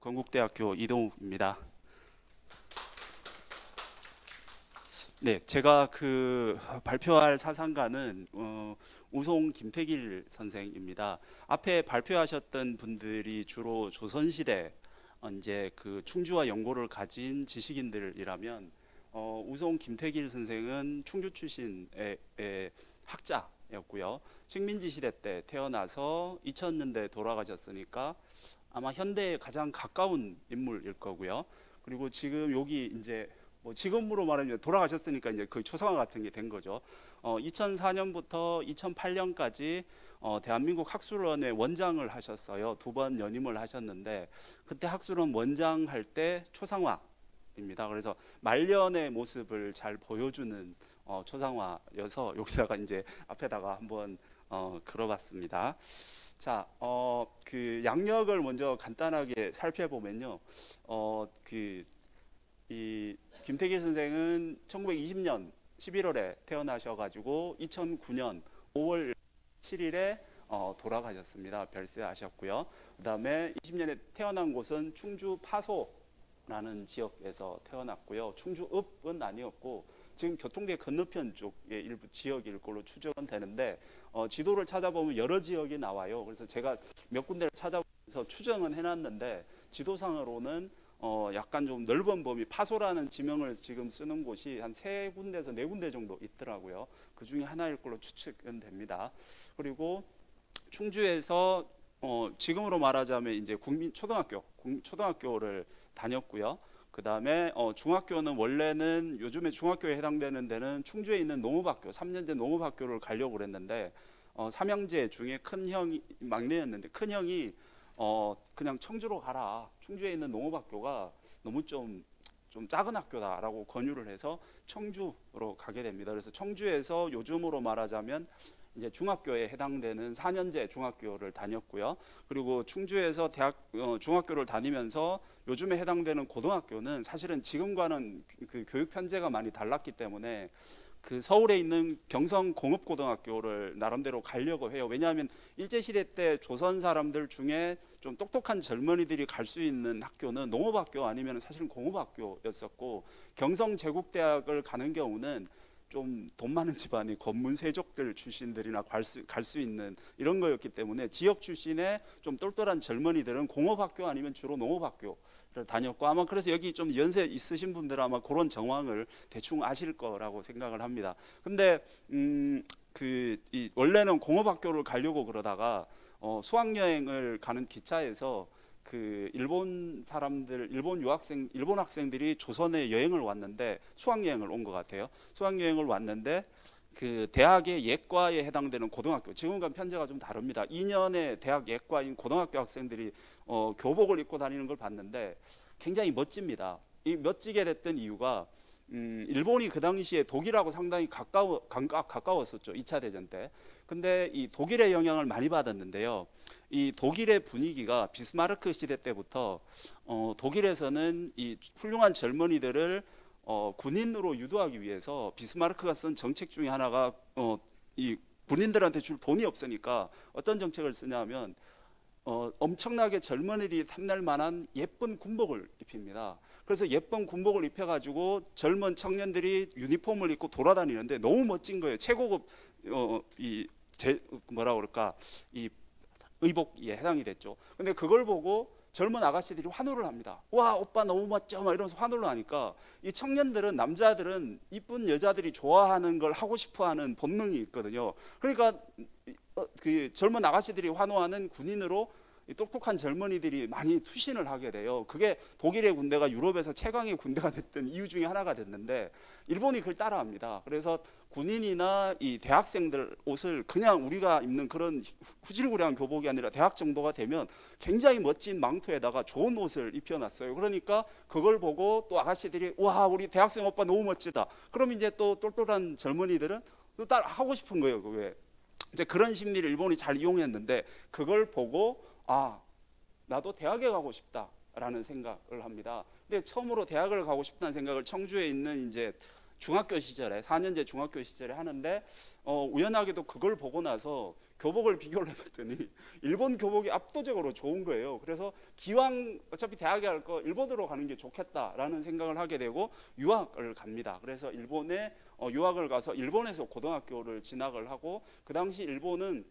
건국대학교 이동욱입니다. 네, 제가 발표할 사상가는 우송 김태길 선생입니다. 앞에 발표하셨던 분들이 주로 조선시대 이제 충주와 연고를 가진 지식인들이라면 우송 김태길 선생은 충주 출신의 학자였고요. 식민지 시대 때 태어나서 2000년대에 돌아가셨으니까 아마 현대에 가장 가까운 인물일 거고요. 그리고 지금 여기 이제 지금으로 말하면 돌아가셨으니까 이제 거의 초상화 같은 게 된 거죠. 2004년부터 2008년까지 대한민국 학술원의 원장을 하셨어요. 2번 연임을 하셨는데 그때 학술원 원장 할 때 초상화입니다. 그래서 말년의 모습을 잘 보여주는 초상화여서 여기다가 이제 앞에다가 한번 걸어봤습니다. 자, 양력을 먼저 간단하게 살펴보면요. 이 김태길 선생은 1920년 11월에 태어나셔가지고 2009년 5월 7일에 돌아가셨습니다. 별세하셨고요. 그 다음에 20년에 태어난 곳은 충주 파소라는 지역에서 태어났고요. 충주읍은 아니었고 지금 교통대 건너편 쪽의 일부 지역일 걸로 추정은 되는데 지도를 찾아보면 여러 지역이 나와요. 그래서 제가 몇 군데를 찾아보면서 추정은 해놨는데 지도상으로는 약간 좀 넓은 범위, 파소라는 지명을 지금 쓰는 곳이 한 3군데에서 4군데 정도 있더라고요. 그 중에 하나일 걸로 추측은 됩니다. 그리고 충주에서 지금으로 말하자면 이제 초등학교를 다녔고요. 그 다음에 중학교는 원래는 요즘에 중학교에 해당되는 데는 충주에 있는 농업학교, 3년제 농업학교를 가려고 그랬는데 3형제 중에 큰 형이 막내였는데 큰 형이 그냥 청주로 가라. 충주에 있는 농업학교가 너무 좀 작은 학교다라고 권유를 해서 청주로 가게 됩니다. 그래서 청주에서 요즘으로 말하자면 이제 중학교에 해당되는 4년제 중학교를 다녔고요. 그리고 충주에서 중학교를 다니면서 요즘에 해당되는 고등학교는 사실은 지금과는 그 교육 편제가 많이 달랐기 때문에 서울에 있는 경성공업고등학교를 나름대로 가려고 해요. 왜냐하면 일제시대 때 조선 사람들 중에 좀 똑똑한 젊은이들이 갈 수 있는 학교는 농업학교 아니면 사실은 공업학교였었고 경성제국대학을 가는 경우는 좀 돈 많은 집안이 권문세족들 출신들이나 갈 수 있는 이런 거였기 때문에 지역 출신의 좀 똘똘한 젊은이들은 공업학교 아니면 주로 농업학교를 다녔고 아마 그래서 여기 좀 연세 있으신 분들은 아마 그런 정황을 대충 아실 거라고 생각을 합니다. 근데 원래는 공업학교를 가려고 그러다가 수학여행을 가는 기차에서 일본 학생들이 조선에 여행을 왔는데 수학여행을 온 것 같아요. 수학여행을 왔는데 대학의 예과에 해당되는 고등학교, 지금과 편제가 좀 다릅니다. 2년의 대학 예과인 고등학교 학생들이 교복을 입고 다니는 걸 봤는데 굉장히 멋집니다. 이 멋지게 됐던 이유가 일본이 그 당시에 독일하고 상당히 가까웠었죠. 2차 대전 때. 근데 이 독일의 영향을 많이 받았는데요. 이 독일의 분위기가 비스마르크 시대 때부터 독일에서는 이 훌륭한 젊은이들을 군인으로 유도하기 위해서 비스마르크가 쓴 정책 중에 하나가 이 군인들한테 줄 돈이 없으니까 어떤 정책을 쓰냐면 엄청나게 젊은이들이 탐낼 만한 예쁜 군복을 입힙니다. 그래서 예쁜 군복을 입혀가지고 젊은 청년들이 유니폼을 입고 돌아다니는데 너무 멋진 거예요. 최고급 이 의복에 해당이 됐죠. 근데 그걸 보고 젊은 아가씨들이 환호를 합니다. 와, 오빠 너무 멋져 막 이러면서 환호를 하니까 이 청년들은, 남자들은 이쁜 여자들이 좋아하는 걸 하고 싶어하는 본능이 있거든요. 그러니까 젊은 아가씨들이 환호하는 군인으로 똑똑한 젊은이들이 많이 투신을 하게 돼요. 그게 독일의 군대가 유럽에서 최강의 군대가 됐던 이유 중에 하나가 됐는데 일본이 그걸 따라합니다. 그래서 군인이나 이 대학생들 옷을 그냥 우리가 입는 그런 후질구레한 교복이 아니라 대학 정도가 되면 굉장히 멋진 망토에다가 좋은 옷을 입혀놨어요. 그러니까 그걸 보고 또 아가씨들이 와, 우리 대학생 오빠 너무 멋지다. 그럼 이제 또 똘똘한 젊은이들은 또 따라 하고 싶은 거예요. 왜? 이제 그런 심리를 일본이 잘 이용했는데 그걸 보고 나도 대학에 가고 싶다라는 생각을 합니다. 근데 처음으로 대학을 가고 싶다는 생각을 청주에 있는 이제 중학교 시절에 4년제 중학교 시절에 하는데 우연하게도 그걸 보고 나서 교복을 비교를 해봤더니 일본 교복이 압도적으로 좋은 거예요. 그래서 기왕 어차피 대학에 할 거 일본으로 가는 게 좋겠다라는 생각을 하게 되고 유학을 갑니다. 그래서 일본에 유학을 가서 일본에서 고등학교를 진학을 하고, 그 당시 일본은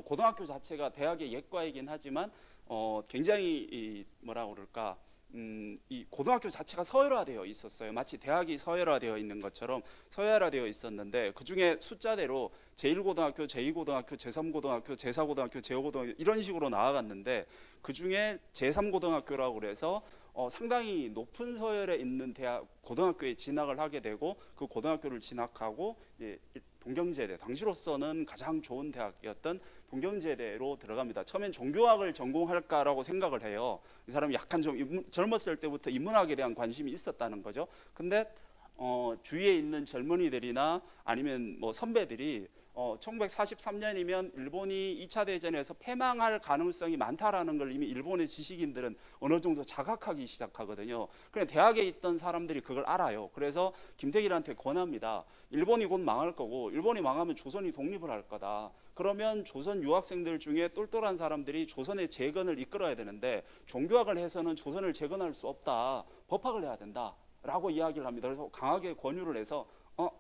고등학교 자체가 대학의 예과이긴 하지만 굉장히 뭐라 그럴까, 이 고등학교 자체가 서열화되어 있었어요. 마치 대학이 서열화되어 있는 것처럼 서열화되어 있었는데, 그 중에 숫자대로 제1고등학교, 제2고등학교, 제3고등학교, 제4고등학교, 제5고등학교 이런 식으로 나아갔는데, 그 중에 제3고등학교라고 그래서 상당히 높은 서열에 있는 대학 고등학교에 진학을 하게 되고, 그 고등학교를 진학하고 동경제대, 당시로서는 가장 좋은 대학이었던 동경제대로 들어갑니다. 처음엔 종교학을 전공할까라고 생각을 해요. 이 사람이 약간 좀 젊었을 때부터 인문학에 대한 관심이 있었다는 거죠. 근데 주위에 있는 젊은이들이나 아니면 뭐 선배들이 1943년이면 일본이 2차 대전에서 패망할 가능성이 많다라는 걸 이미 일본의 지식인들은 어느 정도 자각하기 시작하거든요. 그래 대학에 있던 사람들이 그걸 알아요. 그래서 김택일한테 권합니다. 일본이 곧 망할 거고, 일본이 망하면 조선이 독립을 할 거다. 그러면 조선 유학생들 중에 똘똘한 사람들이 조선의 재건을 이끌어야 되는데, 종교학을 해서는 조선을 재건할 수 없다. 법학을 해야 된다. 라고 이야기를 합니다. 그래서 강하게 권유를 해서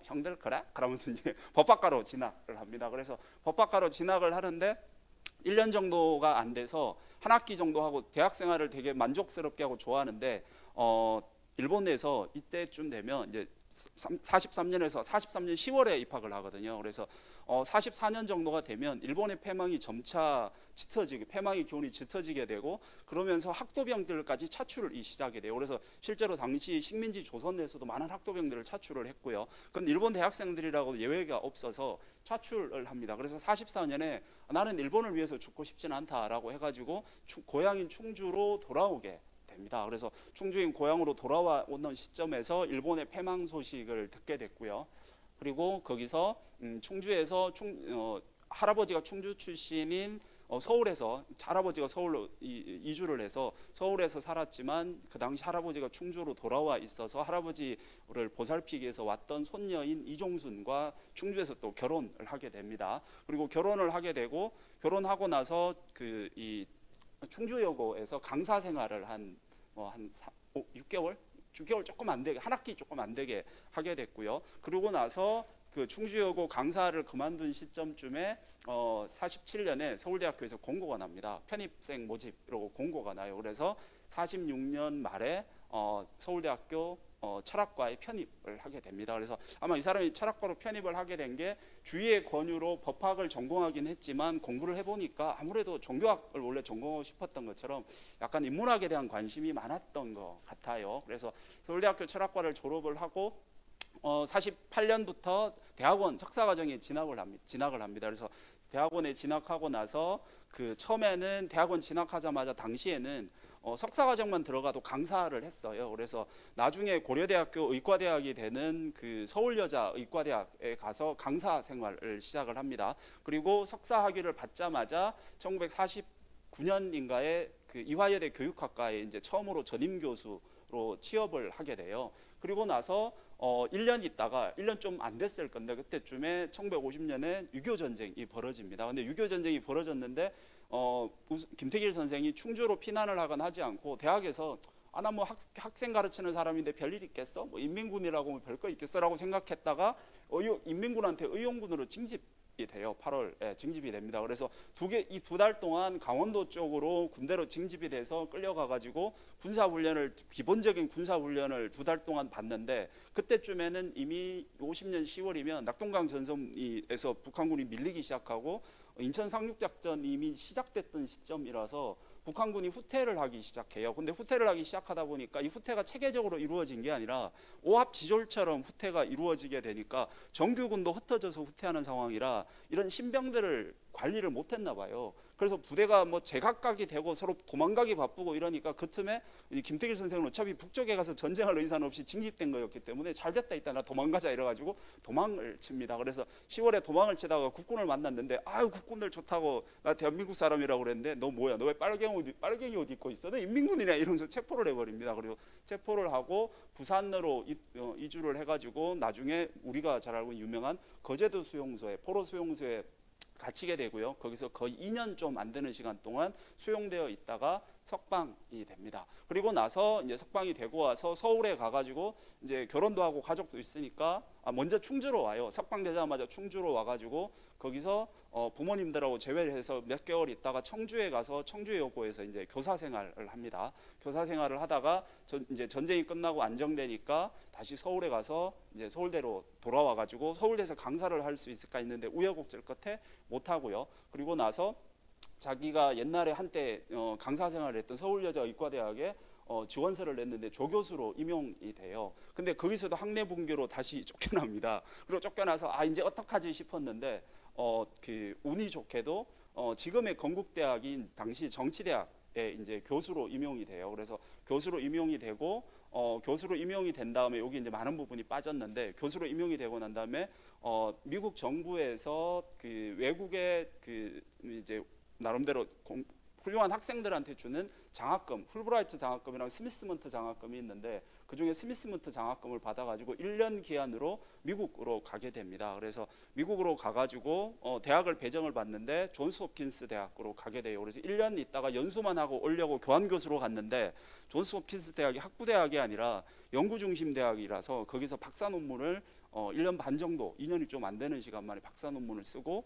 형들 그래? 그러면서 이제 법학과로 진학을 합니다. 그래서 법학과로 진학을 하는데 1년 정도가 안 돼서 한 학기 정도 하고 대학 생활을 되게 만족스럽게 하고 좋아하는데, 일본에서 이때쯤 되면 이제 43년에서 43년 10월에 입학을 하거든요. 그래서 44년 정도가 되면 일본의 패망이 점차 짙어지게, 패망의 기운이 짙어지게 되고, 그러면서 학도병들까지 차출을 시작하게 돼요. 그래서 실제로 당시 식민지 조선에서도 많은 학도병들을 차출을 했고요. 그건 일본 대학생들이라고 예외가 없어서 차출을 합니다. 그래서 44년에 나는 일본을 위해서 죽고 싶진 않다라고 해가지고 고향인 충주로 돌아오게 됩니다. 그래서 충주인 고향으로 돌아오는 시점에서 일본의 패망 소식을 듣게 됐고요. 그리고 거기서 충주에서 할아버지가 충주 출신인 서울에서, 할아버지가 서울로 이주를 해서 서울에서 살았지만 그 당시 할아버지가 충주로 돌아와 있어서 할아버지를 보살피기 위해서 왔던 손녀인 이종순과 충주에서 또 결혼을 하게 됩니다. 그리고 결혼을 하게 되고, 결혼하고 나서 이 충주여고에서 강사 생활을 한 6개월 조금 안 되게, 한 학기 조금 안 되게 하게 됐고요. 그러고 나서 그 충주여고 강사를 그만둔 시점쯤에 47년에 서울대학교에서 공고가 납니다. 편입생 모집이라고 공고가 나요. 그래서 46년 말에 서울대학교 철학과에 편입을 하게 됩니다. 그래서 아마 이 사람이 철학과로 편입을 하게 된 게 주위의 권유로 법학을 전공하긴 했지만, 공부를 해보니까 아무래도 종교학을 원래 전공하고 싶었던 것처럼 약간 인문학에 대한 관심이 많았던 것 같아요. 그래서 서울대학교 철학과를 졸업을 하고 48년부터 대학원 석사과정에 진학을 합니다. 그래서 대학원에 진학하고 나서 처음에는 대학원 진학하자마자 당시에는 석사과정만 들어가도 강사를 했어요. 그래서 나중에 고려대학교 의과대학이 되는 그 서울여자의과대학에 가서 강사 생활을 시작을 합니다. 그리고 석사 학위를 받자마자 1949년인가에 그 이화여대 교육학과에 이제 처음으로 전임 교수로 취업을 하게 돼요. 그리고 나서 1년 있다가, 1년 좀 안 됐을 건데 그때쯤에 1950년에 6.25 전쟁이 벌어집니다. 근데 6.25 전쟁이 벌어졌는데 김택일 선생이 충주로 피난을 하거나 하지 않고 대학에서 나 뭐 학생 가르치는 사람인데 별일 있겠어? 뭐 인민군이라고 뭐 별거 있겠어라고 생각했다가 인민군한테 의용군으로 징집이 돼요. 8월에 징집이 됩니다. 그래서 이 2달 동안 강원도 쪽으로 군대로 징집이 돼서 끌려가가지고 기본적인 군사훈련을 2달 동안 받는데, 그때쯤에는 이미 50년 10월이면 낙동강 전선에서 북한군이 밀리기 시작하고 인천 상륙작전이 이미 시작됐던 시점이라서 북한군이 후퇴를 하기 시작해요. 근데 후퇴를 하기 시작하다 보니까 이 후퇴가 체계적으로 이루어진 게 아니라 오합지졸처럼 후퇴가 이루어지게 되니까 정규군도 흩어져서 후퇴하는 상황이라 이런 신병들을 관리를 못했나 봐요. 그래서 부대가 뭐 제각각이 되고 서로 도망가기 바쁘고 이러니까 그 틈에 김택일 선생은 어차피 북쪽에 가서 전쟁할 의사는 없이 징집된 거였기 때문에 잘 됐다, 이따 나 도망가자 이래가지고 도망을 칩니다. 그래서 10월에 도망을 치다가 국군을 만났는데, 아유 국군들 좋다고, 나 대한민국 사람이라고 그랬는데 너 뭐야, 너 왜 빨갱이 옷 입고 있어, 너 인민군이냐 이러면서 체포를 해버립니다. 그리고 체포를 하고 부산으로 이주를 해가지고 나중에 우리가 잘 알고 있는 유명한 거제도 수용소에, 포로 수용소에 갇히게 되고요. 거기서 거의 2년 좀 안 되는 시간 동안 수용되어 있다가 석방이 됩니다. 그리고 나서 이제 석방이 되고 와서 서울에 가가지고 이제 결혼도 하고 가족도 있으니까 먼저 충주로 와요. 석방되자마자 충주로 와가지고 거기서 부모님들하고 재회를 해서 몇 개월 있다가 청주에 가서 청주여고에서 이제 교사 생활을 합니다. 교사 생활을 하다가 이제 전쟁이 끝나고 안정되니까 다시 서울에 가서 이제 서울대로 돌아와가지고 서울대에서 강사를 할 수 있을까 했는데 우여곡절 끝에 못 하고요. 그리고 나서 자기가 옛날에 한때 강사 생활을 했던 서울여자의과대학에 지원서를 냈는데 조교수로 임용이 돼요. 근데 거기서도 학내 분교로 다시 쫓겨납니다. 그리고 쫓겨나서 이제 어떡하지 싶었는데 그 운이 좋게도 지금의 건국대학인 당시 정치대학에 이제 교수로 임용이 돼요. 그래서 교수로 임용이 되고 교수로 임용이 된 다음에 여기 이제 많은 부분이 빠졌는데 교수로 임용이 되고 난 다음에 미국 정부에서 그 외국의 그 이제 나름대로 훌륭한 학생들한테 주는 장학금, 풀브라이트 장학금이랑 스미스먼트 장학금이 있는데 그중에 스미스먼트 장학금을 받아가지고 1년 기한으로 미국으로 가게 됩니다. 그래서 미국으로 가가지고 대학을 배정을 받는데 존스 홉킨스 대학으로 가게 돼요. 그래서 1년 있다가 연수만 하고 오려고 교환교수로 갔는데 존스 홉킨스 대학이 학부대학이 아니라 연구중심 대학이라서 거기서 박사 논문을 1년 반 정도, 2년이 좀 안 되는 시간 만에 박사 논문을 쓰고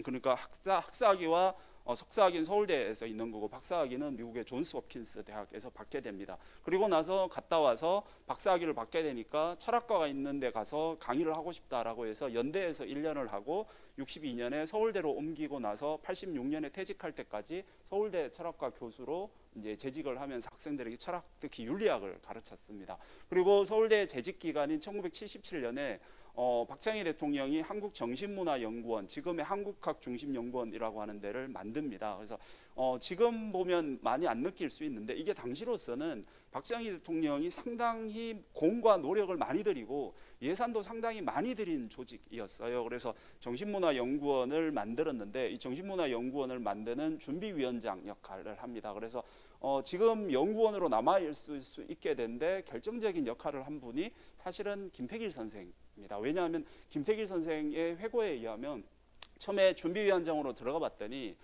그러니까 학사학위와 석사학위는 서울대에서 있는 거고 박사학위는 미국의 존스 홉킨스 대학에서 받게 됩니다. 그리고 나서 갔다 와서 박사학위를 받게 되니까 철학과가 있는 데 가서 강의를 하고 싶다라고 해서 연대에서 1년을 하고 62년에 서울대로 옮기고 나서 86년에 퇴직할 때까지 서울대 철학과 교수로 이제 재직을 하면서 학생들에게 철학, 특히 윤리학을 가르쳤습니다. 그리고 서울대 재직 기간인 1977년에 박정희 대통령이 한국정신문화연구원, 지금의 한국학중심연구원이라고 하는 데를 만듭니다. 그래서 지금 보면 많이 안 느낄 수 있는데 이게 당시로서는 박정희 대통령이 상당히 공과 노력을 많이 들이고 예산도 상당히 많이 들인 조직이었어요. 그래서 정신문화연구원을 만들었는데 이 정신문화연구원을 만드는 준비위원장 역할을 합니다. 그래서 지금 연구원으로 남아있을 수 있게 된데 결정적인 역할을 한 분이 사실은 김택일 선생입니다. 왜냐하면 김택일 선생의 회고에 의하면 처음에 준비위원장으로 들어가 봤더니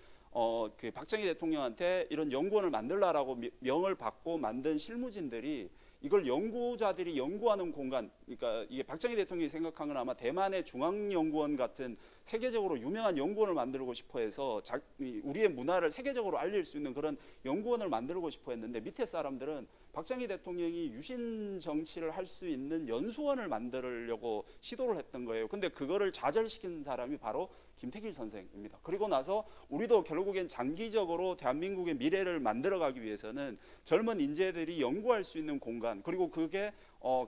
그 박정희 대통령한테 이런 연구원을 만들라라고 명을 받고 만든 실무진들이 이걸 연구자들이 연구하는 공간, 그러니까 이게 박정희 대통령이 생각한 건 아마 대만의 중앙연구원 같은 세계적으로 유명한 연구원을 만들고 싶어 해서 우리의 문화를 세계적으로 알릴 수 있는 그런 연구원을 만들고 싶어 했는데 밑에 사람들은 박정희 대통령이 유신 정치를 할 수 있는 연수원을 만들려고 시도를 했던 거예요. 근데 그거를 좌절시킨 사람이 바로 김택일 선생입니다. 그리고 나서 우리도 결국엔 장기적으로 대한민국의 미래를 만들어가기 위해서는 젊은 인재들이 연구할 수 있는 공간, 그리고 그게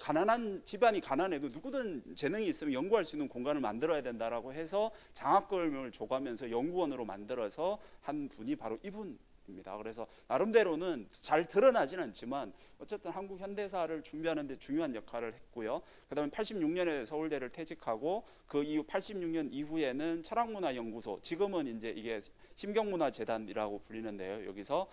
가난한 집안이 가난해도 누구든 재능이 있으면 연구할 수 있는 공간을 만들어야 된다라고 해서 장학금을 줘가면서 연구원으로 만들어서 한 분이 바로 이분입니다. 그래서 나름대로는 잘 드러나진 않지만 어쨌든 한국 현대사를 준비하는 데 중요한 역할을 했고요. 그다음에 86년에 서울대를 퇴직하고 그 이후 86년 이후에는 철학문화연구소, 지금은 이제 이게 심경문화재단이라고 불리는데요. 여기서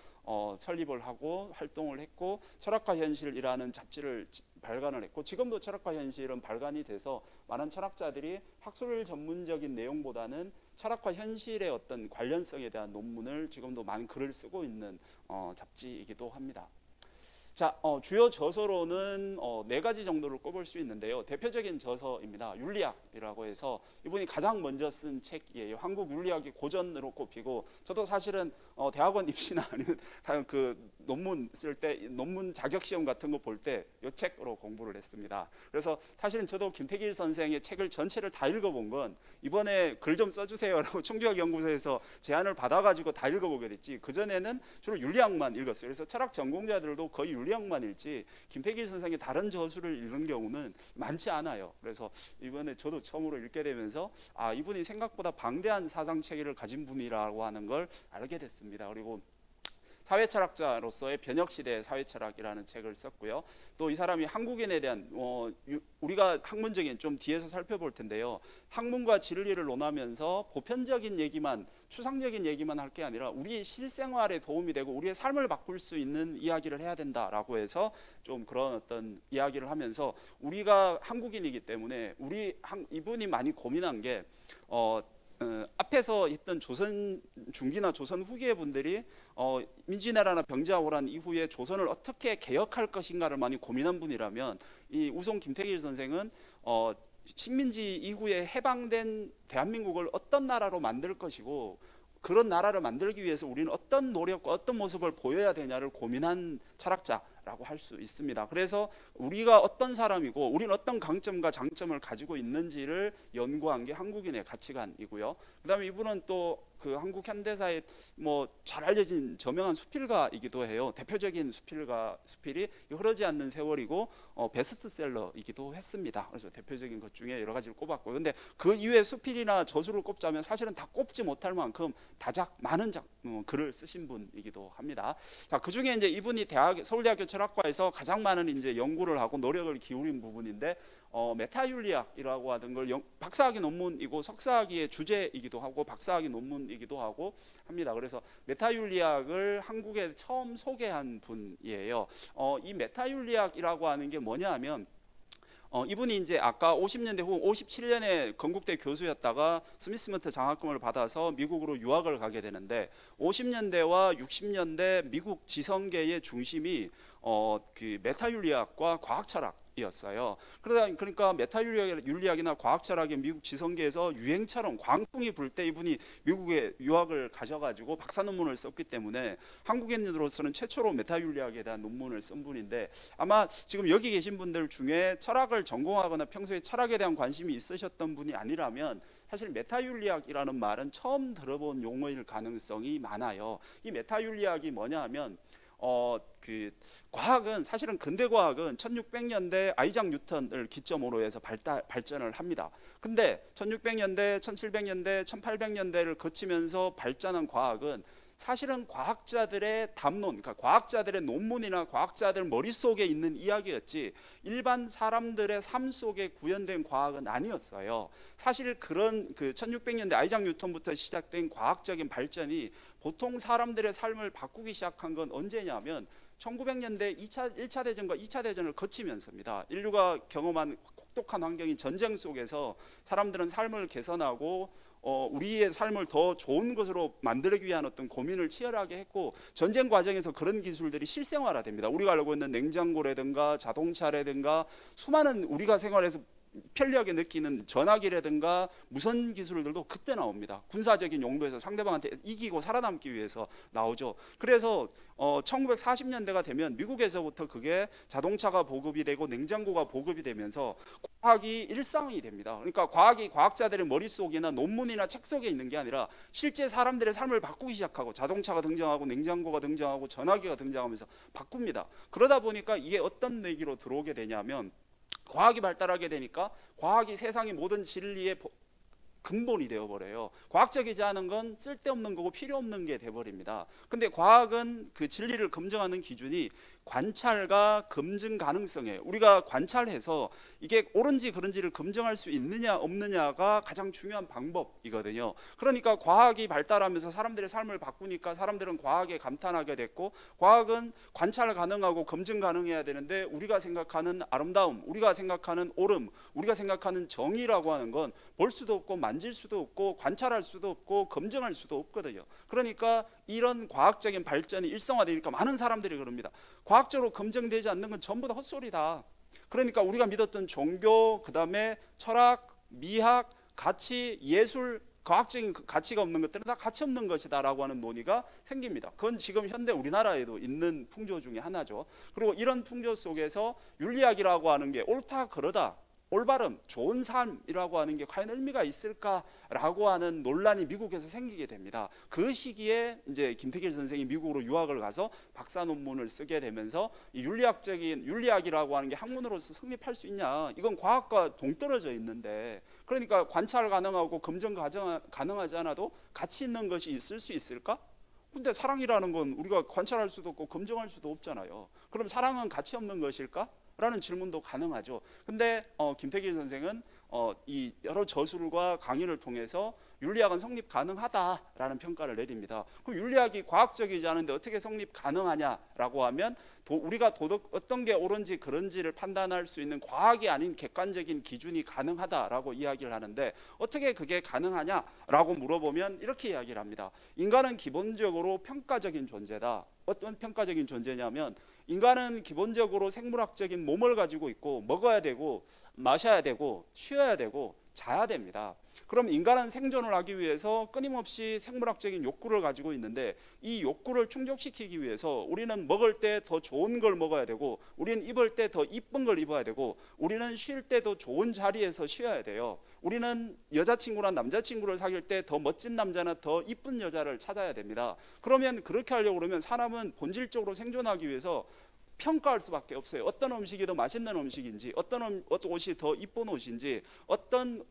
설립을 하고 활동을 했고 철학과 현실이라는 잡지를 발간을 했고 지금도 철학과 현실은 발간이 돼서 많은 철학자들이 학술 전문적인 내용보다는 철학과 현실의 어떤 관련성에 대한 논문을 지금도 많은 글을 쓰고 있는 잡지이기도 합니다. 자, 주요 저서로는 4가지 정도를 꼽을 수 있는데요. 대표적인 저서입니다. 윤리학이라고 해서 이분이 가장 먼저 쓴 책이에요. 한국 윤리학의 고전으로 꼽히고 저도 사실은 대학원 입시나 아니면 그 논문 쓸 때 논문 자격 시험 같은 거 볼 때 이 책으로 공부를 했습니다. 그래서 사실은 저도 김택일 선생의 책을 전체를 다 읽어본 건 이번에 글 좀 써주세요라고 충주학연구소에서 제안을 받아가지고 다 읽어보게 됐지 그전에는 주로 윤리학만 읽었어요. 그래서 철학 전공자들도 거의 윤리학만 읽지 김택일 선생의 다른 저수를 읽는 경우는 많지 않아요. 그래서 이번에 저도 처음으로 읽게 되면서 이분이 생각보다 방대한 사상 체계를 가진 분이라고 하는 걸 알게 됐습니다. 그리고 사회철학자로서의 변혁시대의 사회철학이라는 책을 썼고요. 또 이 사람이 한국인에 대한 우리가 학문적인 좀 뒤에서 살펴볼 텐데요. 학문과 진리를 논하면서 보편적인 얘기만 추상적인 얘기만 할 게 아니라 우리의 실생활에 도움이 되고 우리의 삶을 바꿀 수 있는 이야기를 해야 된다라고 해서 좀 그런 어떤 이야기를 하면서 우리가 한국인이기 때문에 이분이 많이 고민한 게 앞에서 했던 조선 중기나 조선 후기의 분들이 민주나라나 병자호란 이후에 조선을 어떻게 개혁할 것인가를 많이 고민한 분이라면 이 우송 김택일 선생은 식민지 이후에 해방된 대한민국을 어떤 나라로 만들 것이고 그런 나라를 만들기 위해서 우리는 어떤 노력과 어떤 모습을 보여야 되냐를 고민한 철학자라고 할 수 있습니다. 그래서 우리가 어떤 사람이고 우리는 어떤 강점과 장점을 가지고 있는지를 연구한 게 한국인의 가치관이고요. 그다음에 이분은 또 그 한국 현대사의 뭐 잘 알려진 저명한 수필가이기도 해요. 대표적인 수필이 흐르지 않는 세월이고 베스트셀러이기도 했습니다. 그래서 대표적인 것 중에 여러 가지를 꼽았고, 근데 그 이외에 수필이나 저술을 꼽자면 사실은 다 꼽지 못할 만큼 다작 많은 글을 쓰신 분이기도 합니다. 자, 그 중에 이제 이분이 서울대학교 철학과에서 가장 많은 이제 연구를 하고 노력을 기울인 부분인데 메타윤리학이라고 하는 걸 박사학위 논문이고 석사학위의 주제이기도 하고 박사학위 논문이기도 하고 합니다. 그래서 메타윤리학을 한국에 처음 소개한 분이에요. 이 메타윤리학이라고 하는 게 뭐냐 하면 이분이 이제 아까 50년대 후 57년에 건국대 교수였다가 스미스먼트 장학금을 받아서 미국으로 유학을 가게 되는데 50년대와 60년대 미국 지성계의 중심이 그 메타윤리학과 과학철학이었어요. 그러니까 메타윤리학이나 과학철학이 미국 지성계에서 유행처럼 광풍이 불 때 이분이 미국에 유학을 가셔가지고 박사 논문을 썼기 때문에 한국인으로서는 최초로 메타윤리학에 대한 논문을 쓴 분인데, 아마 지금 여기 계신 분들 중에 철학을 전공하거나 평소에 철학에 대한 관심이 있으셨던 분이 아니라면 사실 메타윤리학이라는 말은 처음 들어본 용어일 가능성이 많아요. 이 메타윤리학이 뭐냐 하면 그 과학은 사실은 근대 과학은 1600년대 아이작 뉴턴을 기점으로 해서 발전을 합니다. 근데 1600년대, 1700년대, 1800년대를 거치면서 발전한 과학은 사실은 과학자들의 담론, 그러니까 과학자들의 논문이나 과학자들 머릿속에 있는 이야기였지 일반 사람들의 삶 속에 구현된 과학은 아니었어요. 사실 그런 그 1600년대 아이작 뉴턴부터 시작된 과학적인 발전이 보통 사람들의 삶을 바꾸기 시작한 건 언제냐면 1900년대 1차 대전과 2차 대전을 거치면서입니다. 인류가 경험한 혹독한 환경인 전쟁 속에서 사람들은 삶을 개선하고 우리의 삶을 더 좋은 것으로 만들기 위한 어떤 고민을 치열하게 했고, 전쟁 과정에서 그런 기술들이 실생활화됩니다. 우리가 알고 있는 냉장고라든가 자동차라든가 수많은 우리가 생활에서 편리하게 느끼는 전화기라든가 무선 기술들도 그때 나옵니다. 군사적인 용도에서 상대방한테 이기고 살아남기 위해서 나오죠. 그래서 1940년대가 되면 미국에서부터 그게 자동차가 보급이 되고 냉장고가 보급이 되면서 과학이 일상이 됩니다. 그러니까 과학이 과학자들의 머릿속이나 논문이나 책 속에 있는 게 아니라 실제 사람들의 삶을 바꾸기 시작하고 자동차가 등장하고 냉장고가 등장하고 전화기가 등장하면서 바꿉니다. 그러다 보니까 이게 어떤 얘기로 들어오게 되냐면 과학이 발달하게 되니까 과학이 세상의 모든 진리의 근본이 되어버려요. 과학적이지 않은 건 쓸데없는 거고 필요 없는 게 돼버립니다. 근데 과학은 그 진리를 검증하는 기준이 관찰과 검증 가능성이에요. 우리가 관찰해서 이게 옳은지 그른지를 검증할 수 있느냐 없느냐가 가장 중요한 방법이거든요. 그러니까 과학이 발달하면서 사람들의 삶을 바꾸니까 사람들은 과학에 감탄하게 됐고, 과학은 관찰 가능하고 검증 가능해야 되는데 우리가 생각하는 아름다움, 우리가 생각하는 옳음, 우리가 생각하는 정의라고 하는 건 볼 수도 없고 만질 수도 없고 관찰할 수도 없고 검증할 수도 없거든요. 그러니까 이런 과학적인 발전이 일상화되니까 많은 사람들이 그럽니다. 과학적으로 검증되지 않는 건 전부 다 헛소리다. 그러니까 우리가 믿었던 종교, 그 다음에 철학, 미학, 가치, 예술, 과학적인 가치가 없는 것들은 다 가치 없는 것이다 라고 하는 논의가 생깁니다. 그건 지금 현대 우리나라에도 있는 풍조 중에 하나죠. 그리고 이런 풍조 속에서 윤리학이라고 하는 게 옳다 그러다, 올바름, 좋은 삶이라고 하는 게 과연 의미가 있을까라고 하는 논란이 미국에서 생기게 됩니다. 그 시기에 이제 김택일 선생이 미국으로 유학을 가서 박사 논문을 쓰게 되면서 이 윤리학이라고 하는 게 학문으로서 성립할 수 있냐? 이건 과학과 동떨어져 있는데, 그러니까 관찰 가능하고 검증 가능하지 않아도 가치 있는 것이 있을 수 있을까? 근데 사랑이라는 건 우리가 관찰할 수도 없고 검증할 수도 없잖아요. 그럼 사랑은 가치 없는 것일까? 라는 질문도 가능하죠. 근데 김택일 선생은 이 여러 저술과 강의를 통해서 윤리학은 성립 가능하다라는 평가를 내립니다. 그럼 윤리학이 과학적이지 않은데 어떻게 성립 가능하냐라고 하면 우리가 어떤 게 옳은지 그른지를 판단할 수 있는 과학이 아닌 객관적인 기준이 가능하다라고 이야기를 하는데, 어떻게 그게 가능하냐라고 물어보면 이렇게 이야기를 합니다. 인간은 기본적으로 평가적인 존재다. 어떤 평가적인 존재냐면, 인간은 기본적으로 생물학적인 몸을 가지고 있고 먹어야 되고 마셔야 되고 쉬어야 되고 자야 됩니다. 그럼 인간은 생존을 하기 위해서 끊임없이 생물학적인 욕구를 가지고 있는데, 이 욕구를 충족시키기 위해서 우리는 먹을 때 더 좋은 걸 먹어야 되고, 우리는 입을 때 더 이쁜 걸 입어야 되고, 우리는 쉴 때 더 좋은 자리에서 쉬어야 돼요. 우리는 여자친구나 남자친구를 사귈 때 더 멋진 남자나 더 이쁜 여자를 찾아야 됩니다. 그러면 그렇게 하려고 그러면 사람은 본질적으로 생존하기 위해서 평가할 수밖에 없어요. 어떤 음식이 더 맛있는 음식인지, 어떤 옷이 더 이쁜 옷인지, 어떤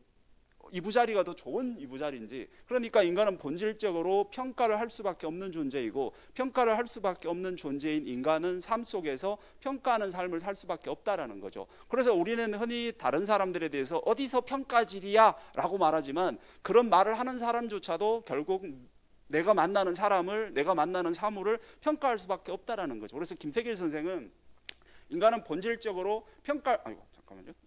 이부자리가 더 좋은 이부자리인지. 그러니까 인간은 본질적으로 평가를 할 수밖에 없는 존재이고, 평가를 할 수밖에 없는 존재인 인간은 삶 속에서 평가하는 삶을 살 수밖에 없다라는 거죠. 그래서 우리는 흔히 다른 사람들에 대해서 어디서 평가질이야 라고 말하지만, 그런 말을 하는 사람조차도 결국 내가 만나는 사람을, 내가 만나는 사물을 평가할 수밖에 없다라는 거죠. 그래서 김태길 선생은 인간은 본질적으로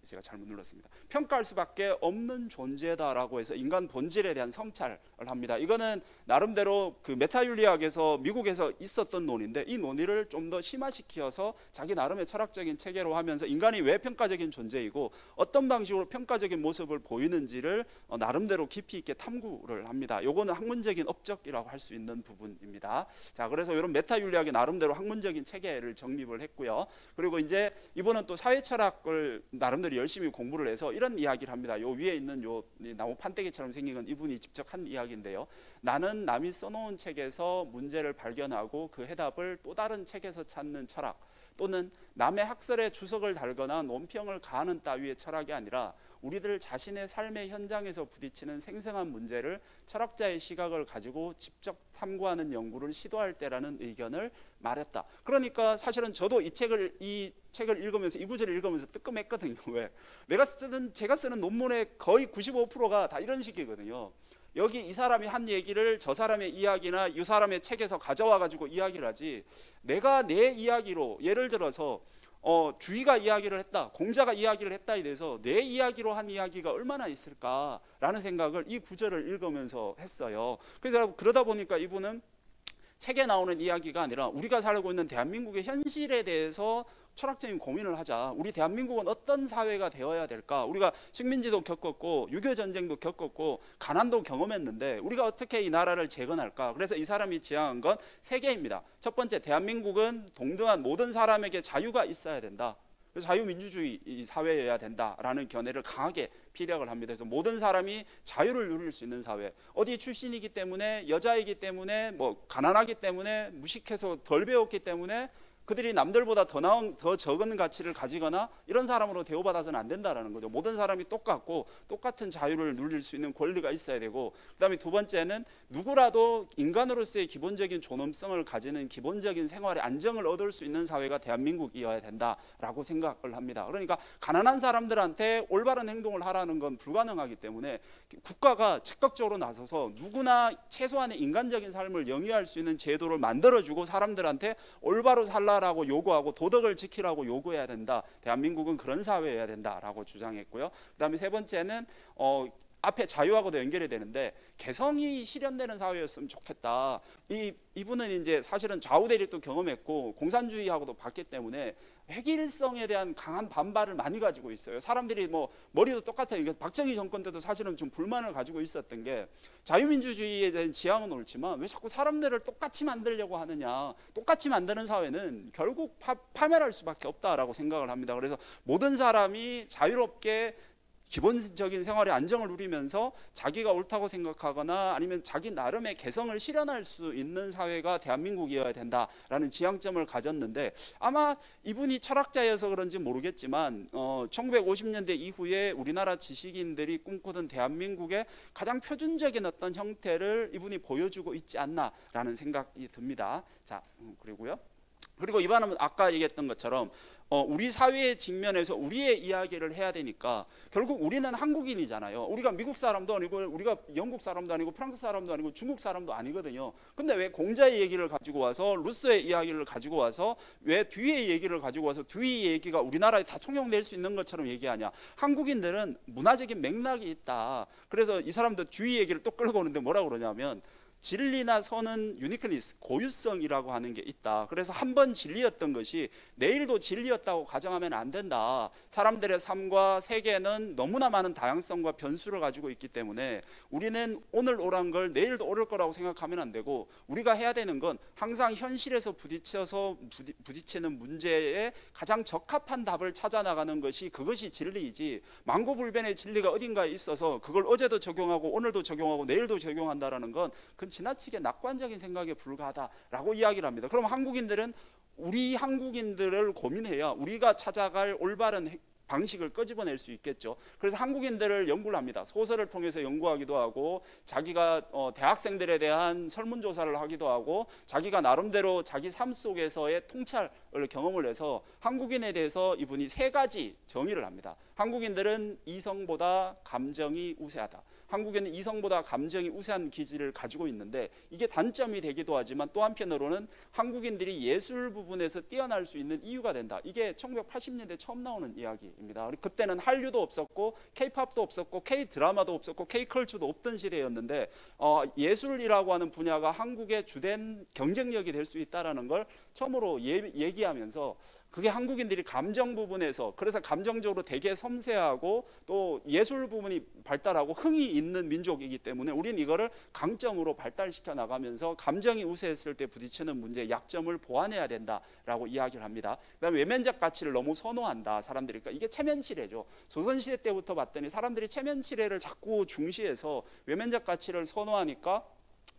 제가 잘못 눌렀습니다. 평가할 수밖에 없는 존재다라고 해서 인간 본질에 대한 성찰을 합니다. 이거는 나름대로 그 메타윤리학에서 미국에서 있었던 논의인데, 이 논의를 좀 더 심화시켜서 자기 나름의 철학적인 체계로 하면서 인간이 왜 평가적인 존재이고 어떤 방식으로 평가적인 모습을 보이는지를 나름대로 깊이 있게 탐구를 합니다. 요거는 학문적인 업적이라고 할 수 있는 부분입니다. 자, 그래서 이런 메타윤리학이 나름대로 학문적인 체계를 정립을 했고요. 그리고 이제 이분은 또 사회철학을 나름대로 열심히 공부를 해서 이런 이야기를 합니다. 요 위에 있는 요 나무 판때기처럼 생긴 건 이분이 직접 한 이야기인데요. 나는 남이 써놓은 책에서 문제를 발견하고 그 해답을 또 다른 책에서 찾는 철학, 또는 남의 학설에 주석을 달거나 논평을 가하는 따위의 철학이 아니라 우리들 자신의 삶의 현장에서 부딪히는 생생한 문제를 철학자의 시각을 가지고 직접 탐구하는 연구를 시도할 때라는 의견을 말했다. 그러니까 사실은 저도 이 책을 읽으면서, 이 구절을 읽으면서 뜨끔했거든요. 왜? 제가 쓰는 논문의 거의 95%가 다 이런 식이거든요. 여기 이 사람이 한 얘기를 저 사람의 이야기나 이 사람의 책에서 가져와 가지고 이야기를 하지, 내가 내 이야기로, 예를 들어서 주의가 이야기를 했다, 공자가 이야기를 했다에 대해서 내 이야기로 한 이야기가 얼마나 있을까라는 생각을 이 구절을 읽으면서 했어요. 그래서 그러다 보니까 이분은 책에 나오는 이야기가 아니라 우리가 살고 있는 대한민국의 현실에 대해서 철학적인 고민을 하자. 우리 대한민국은 어떤 사회가 되어야 될까? 우리가 식민지도 겪었고 6.25 전쟁도 겪었고 가난도 경험했는데 우리가 어떻게 이 나라를 재건할까? 그래서 이 사람이 지향한 건 세 개입니다. 첫 번째, 대한민국은 동등한 모든 사람에게 자유가 있어야 된다. 그래서 자유민주주의 사회여야 된다라는 견해를 강하게 피력을 합니다. 그래서 모든 사람이 자유를 누릴 수 있는 사회, 어디 출신이기 때문에, 여자이기 때문에, 가난하기 때문에, 무식해서 덜 배웠기 때문에 그들이 남들보다 더 적은 가치를 가지거나 이런 사람으로 대우받아서는 안 된다라는 거죠. 모든 사람이 똑같고 똑같은 자유를 누릴 수 있는 권리가 있어야 되고, 그다음에 두 번째는 누구라도 인간으로서의 기본적인 존엄성을 가지는 기본적인 생활의 안정을 얻을 수 있는 사회가 대한민국이어야 된다라고 생각을 합니다. 그러니까 가난한 사람들한테 올바른 행동을 하라는 건 불가능하기 때문에 국가가 적극적으로 나서서 누구나 최소한의 인간적인 삶을 영위할 수 있는 제도를 만들어주고 사람들한테 올바로 살라라고 요구하고 도덕을 지키라고 요구해야 된다. 대한민국은 그런 사회여야 된다라고 주장했고요. 그다음에 세 번째는 앞에 자유하고도 연결이 되는데 개성이 실현되는 사회였으면 좋겠다. 이분은 이제 사실은 좌우 대립도 경험했고 공산주의하고도 봤기 때문에 획일성에 대한 강한 반발을 많이 가지고 있어요. 사람들이 머리도 똑같아요. 박정희 정권 때도 사실은 좀 불만을 가지고 있었던 게, 자유민주주의에 대한 지향은 옳지만 왜 자꾸 사람들을 똑같이 만들려고 하느냐. 똑같이 만드는 사회는 결국 파멸할 수밖에 없다라고 생각을 합니다. 그래서 모든 사람이 자유롭게 기본적인 생활의 안정을 누리면서 자기가 옳다고 생각하거나 아니면 자기 나름의 개성을 실현할 수 있는 사회가 대한민국이어야 된다라는 지향점을 가졌는데, 아마 이분이 철학자여서 그런지 모르겠지만 1950년대 이후에 우리나라 지식인들이 꿈꾸던 대한민국의 가장 표준적인 어떤 형태를 이분이 보여주고 있지 않나라는 생각이 듭니다. 자, 그리고요. 그리고 이반은 아까 얘기했던 것처럼 우리 사회의 직면에서 우리의 이야기를 해야 되니까 결국 우리는 한국인이잖아요. 우리가 미국 사람도 아니고 우리가 영국 사람도 아니고 프랑스 사람도 아니고 중국 사람도 아니거든요. 근데 왜 공자의 얘기를 가지고 와서 루소의 이야기를 가지고 와서 왜 뒤의 얘기를 가지고 와서 뒤의 얘기가 우리나라에 다 통용될 수 있는 것처럼 얘기하냐. 한국인들은 문화적인 맥락이 있다. 그래서 이 사람도 뒤의 얘기를 또 끌고 오는데 뭐라고 그러냐면 진리나 선은 유니크니스, 고유성이라고 하는 게 있다. 그래서 한 번 진리였던 것이 내일도 진리였다고 가정하면 안 된다. 사람들의 삶과 세계는 너무나 많은 다양성과 변수를 가지고 있기 때문에 우리는 오늘 옳은 걸 내일도 옳을 거라고 생각하면 안 되고, 우리가 해야 되는 건 항상 현실에서 부딪히는 문제에 가장 적합한 답을 찾아 나가는 것이, 그것이 진리이지, 만고불변의 진리가 어딘가에 있어서 그걸 어제도 적용하고 오늘도 적용하고 내일도 적용한다라는 건 그건 지나치게 낙관적인 생각에 불과하다라고 이야기를 합니다. 그럼 한국인들은 우리 한국인들을 고민해야 우리가 찾아갈 올바른 방식을 끄집어낼 수 있겠죠. 그래서 한국인들을 연구를 합니다. 소설을 통해서 연구하기도 하고, 자기가 대학생들에 대한 설문조사를 하기도 하고, 자기가 나름대로 자기 삶 속에서의 통찰을 경험을 해서 한국인에 대해서 이분이 세 가지 정의를 합니다. 한국인들은 이성보다 감정이 우세하다. 한국에는 이성보다 감정이 우세한 기질을 가지고 있는데, 이게 단점이 되기도 하지만 또 한편으로는 한국인들이 예술 부분에서 뛰어날 수 있는 이유가 된다. 이게 1980년대 처음 나오는 이야기입니다. 그때는 한류도 없었고 K-팝도 없었고 K-드라마도 없었고 K-컬처도 없던 시대였는데 예술이라고 하는 분야가 한국의 주된 경쟁력이 될 수 있다는 걸 처음으로 얘기하면서, 그게 한국인들이 감정 부분에서, 그래서 감정적으로 되게 섬세하고 또 예술 부분이 발달하고 흥이 있는 민족이기 때문에 우리는 이거를 강점으로 발달시켜 나가면서 감정이 우세했을 때 부딪히는 문제의 약점을 보완해야 된다라고 이야기를 합니다. 그다음에 외면적 가치를 너무 선호한다 사람들이. 그러니까 이게 체면치레죠. 조선시대 때부터 봤더니 사람들이 체면치레를 자꾸 중시해서 외면적 가치를 선호하니까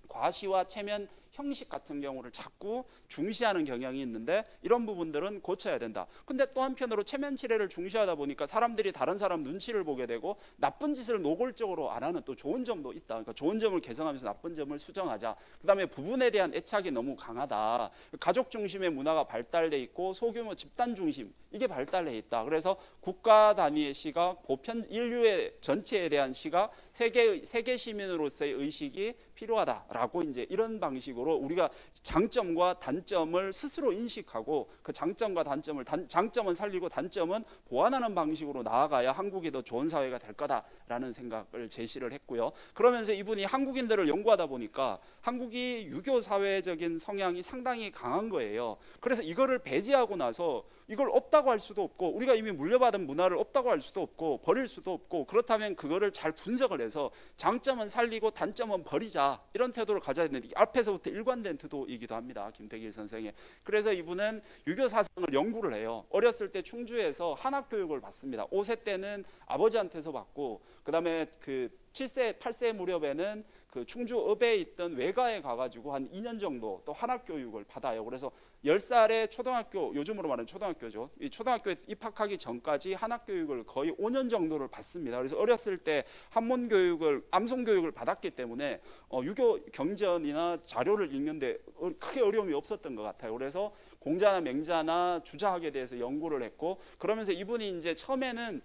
과시와 체면 형식 같은 경우를 자꾸 중시하는 경향이 있는데, 이런 부분들은 고쳐야 된다. 근데 또 한편으로 체면치레를 중시하다 보니까 사람들이 다른 사람 눈치를 보게 되고 나쁜 짓을 노골적으로 안 하는 또 좋은 점도 있다. 그러니까 좋은 점을 개선하면서 나쁜 점을 수정하자. 그 다음에 부분에 대한 애착이 너무 강하다. 가족 중심의 문화가 발달돼 있고 소규모 집단 중심, 이게 발달해 있다. 그래서 국가 단위의 시각, 보편 인류의 전체에 대한 시각, 세계 시민으로서의 의식이 필요하다라고 이제 이런 방식으로 우리가 장점과 단점을 스스로 인식하고 그 장점과 단점을 장점은 살리고 단점은 보완하는 방식으로 나아가야 한국이 더 좋은 사회가 될 거다라는 생각을 제시를 했고요. 그러면서 이분이 한국인들을 연구하다 보니까 한국이 유교 사회적인 성향이 상당히 강한 거예요. 그래서 이거를 배제하고 나서 이걸 없다고 할 수도 없고, 우리가 이미 물려받은 문화를 없다고 할 수도 없고 버릴 수도 없고, 그렇다면 그거를 잘 분석을 해서 장점은 살리고 단점은 버리자, 이런 태도를 가져야 되는데, 앞에서부터 일관된 태도이기도 합니다. 김태길 선생의. 그래서 이분은 유교 사상을 연구를 해요. 어렸을 때 충주에서 한학 교육을 받습니다. 5세 때는 아버지한테서 받고, 그 다음에 그 7세, 8세 무렵에는 그 충주읍에 있던 외가에 가가지고 한 2년 정도 또 한학 교육을 받아요. 그래서 10살에 초등학교, 요즘으로 말하는 초등학교죠. 이 초등학교에 입학하기 전까지 한학 교육을 거의 5년 정도를 받습니다. 그래서 어렸을 때 한문 교육을, 암송 교육을 받았기 때문에 유교 경전이나 자료를 읽는데 크게 어려움이 없었던 것 같아요. 그래서 공자나 맹자나 주자학에 대해서 연구를 했고, 그러면서 이분이 이제 처음에는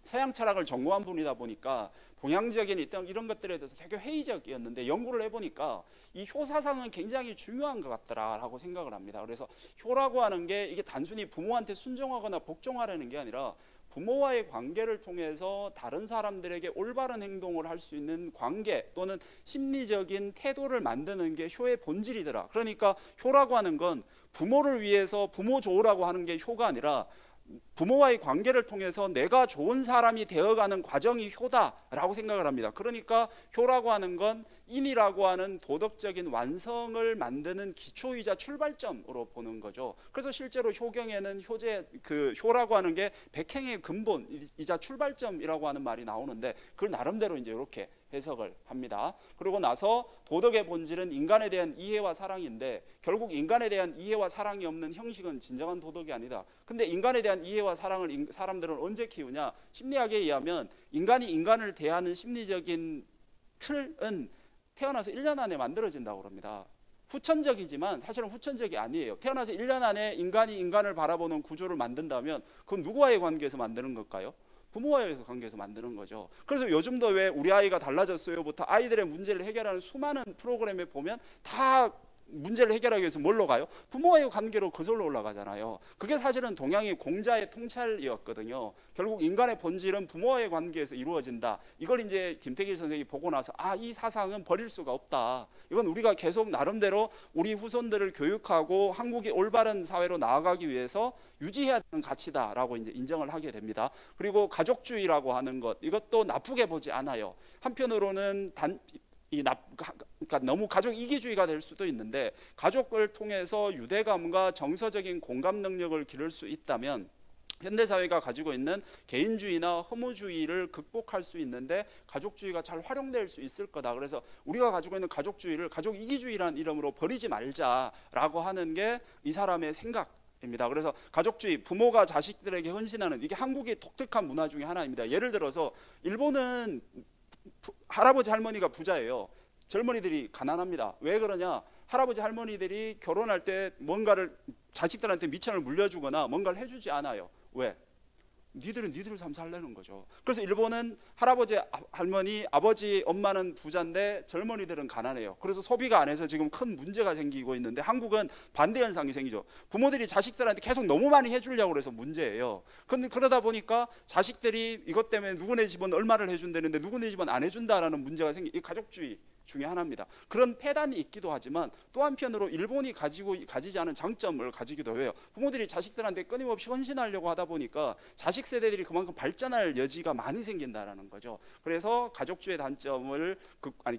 서양 철학을 전공한 분이다 보니까 동양적인 이런 것들에 대해서 되게 회의적이었는데, 연구를 해보니까 이 효 사상은 굉장히 중요한 것 같더라라고 생각을 합니다. 그래서 효라고 하는 게 이게 단순히 부모한테 순종하거나 복종하려는 게 아니라 부모와의 관계를 통해서 다른 사람들에게 올바른 행동을 할 수 있는 관계 또는 심리적인 태도를 만드는 게 효의 본질이더라. 그러니까 효라고 하는 건 부모를 위해서 부모 좋으라고 하는 게 효가 아니라 부모와의 관계를 통해서 내가 좋은 사람이 되어가는 과정이 효다라고 생각을 합니다. 그러니까 효라고 하는 건 인이라고 하는 도덕적인 완성을 만드는 기초이자 출발점으로 보는 거죠. 그래서 실제로 효경에는 효라고 하는 게 백행의 근본이자 출발점이라고 하는 말이 나오는데, 그걸 나름대로 이제 이렇게 해석을 합니다. 그리고 나서 도덕의 본질은 인간에 대한 이해와 사랑인데, 결국 인간에 대한 이해와 사랑이 없는 형식은 진정한 도덕이 아니다. 근데 인간에 대한 이해와 사랑을 사람들은 언제 키우냐? 심리학에 의하면 인간이 인간을 대하는 심리적인 틀은 태어나서 1년 안에 만들어진다고 합니다. 후천적이지만 사실은 후천적이 아니에요. 태어나서 1년 안에 인간이 인간을 바라보는 구조를 만든다면 그건 누구와의 관계에서 만드는 걸까요? 부모와의 관계에서 만드는 거죠. 그래서 요즘도 왜 우리 아이가 달라졌어요부터 아이들의 문제를 해결하는 수많은 프로그램에 보면 다 문제를 해결하기 위해서 뭘로 가요? 부모와의 관계로 거슬러 올라가잖아요. 그게 사실은 동양의 공자의 통찰이었거든요. 결국 인간의 본질은 부모와의 관계에서 이루어진다. 이걸 이제 김태길 선생이 보고 나서 이 사상은 버릴 수가 없다. 이건 우리가 계속 나름대로 우리 후손들을 교육하고 한국이 올바른 사회로 나아가기 위해서 유지해야 되는 가치다라고 이제 인정을 하게 됩니다. 그리고 가족주의라고 하는 것, 이것도 나쁘게 보지 않아요. 한편으로는 그러니까 너무 가족 이기주의가 될 수도 있는데, 가족을 통해서 유대감과 정서적인 공감 능력을 기를 수 있다면 현대사회가 가지고 있는 개인주의나 허무주의를 극복할 수 있는데 가족주의가 잘 활용될 수 있을 거다. 그래서 우리가 가지고 있는 가족주의를 가족 이기주의라는 이름으로 버리지 말자라고 하는 게 이 사람의 생각입니다. 그래서 가족주의, 부모가 자식들에게 헌신하는, 이게 한국의 독특한 문화 중에 하나입니다. 예를 들어서 일본은 할아버지 할머니가 부자예요. 젊은이들이 가난합니다. 왜 그러냐? 할아버지 할머니들이 결혼할 때 뭔가를 자식들한테 미천을 물려주거나 뭔가를 해주지 않아요. 왜? 니들은 니들 삶 살려는 거죠. 그래서 일본은 할아버지 할머니, 아버지 엄마는 부자인데 젊은이들은 가난해요. 그래서 소비가 안 해서 지금 큰 문제가 생기고 있는데, 한국은 반대 현상이 생기죠. 부모들이 자식들한테 계속 너무 많이 해주려고 해서 문제예요. 근데 그러다 보니까 자식들이 이것 때문에 누구네 집은 얼마를 해준다는데 누구네 집은 안 해준다라는 문제가 이 가족주의 중에 하나입니다. 그런 폐단이 있기도 하지만 또 한편으로 일본이 가지지 않은 장점을 가지기도 해요. 부모들이 자식들한테 끊임없이 헌신하려고 하다 보니까 자식 세대들이 그만큼 발전할 여지가 많이 생긴다라는 거죠. 그래서 가족주의 단점을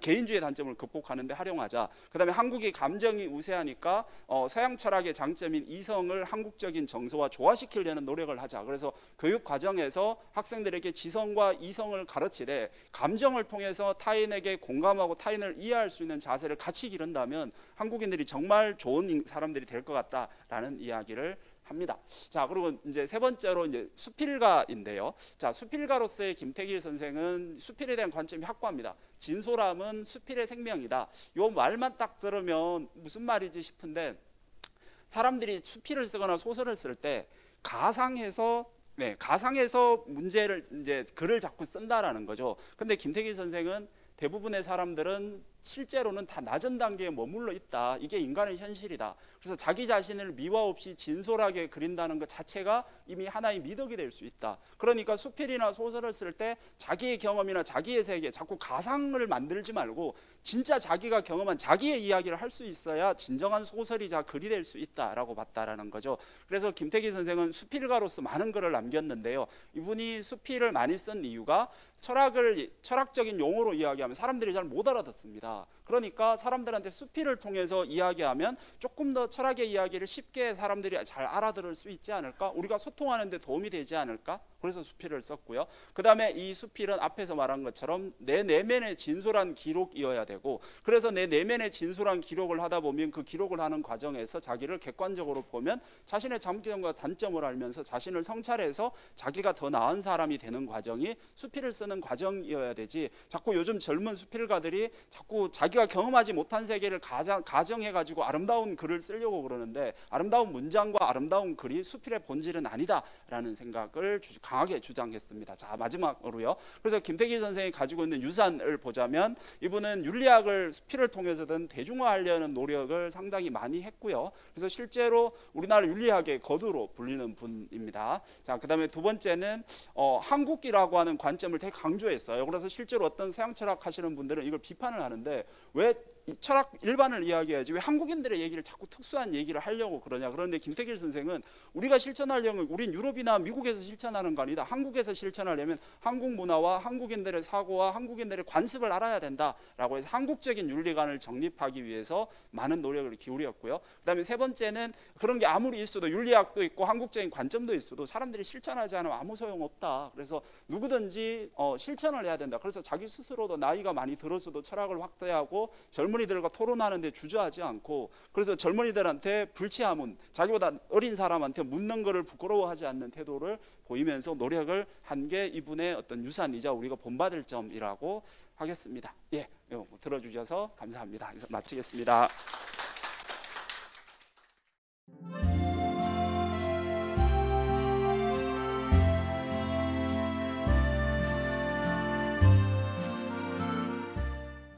개인주의 단점을 극복하는 데 활용하자. 그다음에 한국이 감정이 우세하니까 서양 철학의 장점인 이성을 한국적인 정서와 조화시키려는 노력을 하자. 그래서 교육 과정에서 학생들에게 지성과 이성을 가르치되 감정을 통해서 타인에게 공감하고 타인을 이해할 수 있는 자세를 같이 기른다면 한국인들이 정말 좋은 사람들이 될 것 같다라는 이야기를 합니다. 자, 그리고 이제 세 번째로 이제 수필가인데요. 자, 수필가로서의 김태길 선생은 수필에 대한 관점이 확고합니다. 진솔함은 수필의 생명이다. 요 말만 딱 들으면 무슨 말이지 싶은데, 사람들이 수필을 쓰거나 소설을 쓸 때 가상해서 문제를 이제 글을 자꾸 쓴다라는 거죠. 근데 김태길 선생은 대부분의 사람들은 실제로는 다 낮은 단계에 머물러 있다. 이게 인간의 현실이다. 그래서 자기 자신을 미화 없이 진솔하게 그린다는 것 자체가 이미 하나의 미덕이 될 수 있다. 그러니까 수필이나 소설을 쓸 때 자기의 경험이나 자기의 세계, 자꾸 가상을 만들지 말고 진짜 자기가 경험한 자기의 이야기를 할 수 있어야 진정한 소설이자 글이 될 수 있다라고 봤다라는 거죠. 그래서 김태길 선생은 수필가로서 많은 글을 남겼는데요. 이분이 수필을 많이 쓴 이유가 철학적인 용어로 이야기하면 사람들이 잘 못 알아듣습니다. 그러니까 사람들한테 수필을 통해서 이야기하면 조금 더 철학의 이야기를 쉽게 사람들이 잘 알아들을 수 있지 않을까? 우리가 소통하는 데 도움이 되지 않을까? 그래서 수필을 썼고요. 그 다음에 이 수필은 앞에서 말한 것처럼 내 내면의 진솔한 기록이어야 되고, 그래서 내 내면의 진솔한 기록을 하다 보면 그 기록을 하는 과정에서 자기를 객관적으로 보면 자신의 장점과 단점을 알면서 자신을 성찰해서 자기가 더 나은 사람이 되는 과정이 수필을 쓰는 과정이어야 되지, 자꾸 요즘 젊은 수필가들이 자꾸 자기가 경험하지 못한 세계를 가정해가지고 아름다운 글을 쓰려고 그러는데, 아름다운 문장과 아름다운 글이 수필의 본질은 아니다라는 생각을 강하게 주장했습니다. 자, 마지막으로요. 그래서 김태길 선생이 가지고 있는 유산을 보자면, 이분은 윤리학을 수필을 통해서든 대중화하려는 노력을 상당히 많이 했고요. 그래서 실제로 우리나라 윤리학의 거두로 불리는 분입니다. 자, 그다음에 두 번째는 한국기라고 하는 관점을 되게 강조했어요. 그래서 실제로 어떤 서양 철학 하시는 분들은 이걸 비판을 하는데, 왜 철학 일반을 이야기해야지 왜 한국인들의 얘기를 자꾸 특수한 얘기를 하려고 그러냐. 그런데 김태길 선생은 우리가 실천하려면 우린 유럽이나 미국에서 실천하는 거 아니다. 한국에서 실천하려면 한국 문화와 한국인들의 사고와 한국인들의 관습을 알아야 된다라고 해서 한국적인 윤리관을 정립하기 위해서 많은 노력을 기울였고요. 그 다음에 세 번째는 그런 게 아무리 있어도, 윤리학도 있고 한국적인 관점도 있어도 사람들이 실천하지 않으면 아무 소용없다. 그래서 누구든지 실천을 해야 된다. 그래서 자기 스스로도 나이가 많이 들어서도 철학을 확대하고 젊은이들과 토론하는데 주저하지 않고, 그래서 젊은이들한테 불치하문, 자기보다 어린 사람한테 묻는 것을 부끄러워하지 않는 태도를 보이면서 노력을 한 게 이분의 어떤 유산이자 우리가 본받을 점이라고 하겠습니다. 예, 들어주셔서 감사합니다. 마치겠습니다.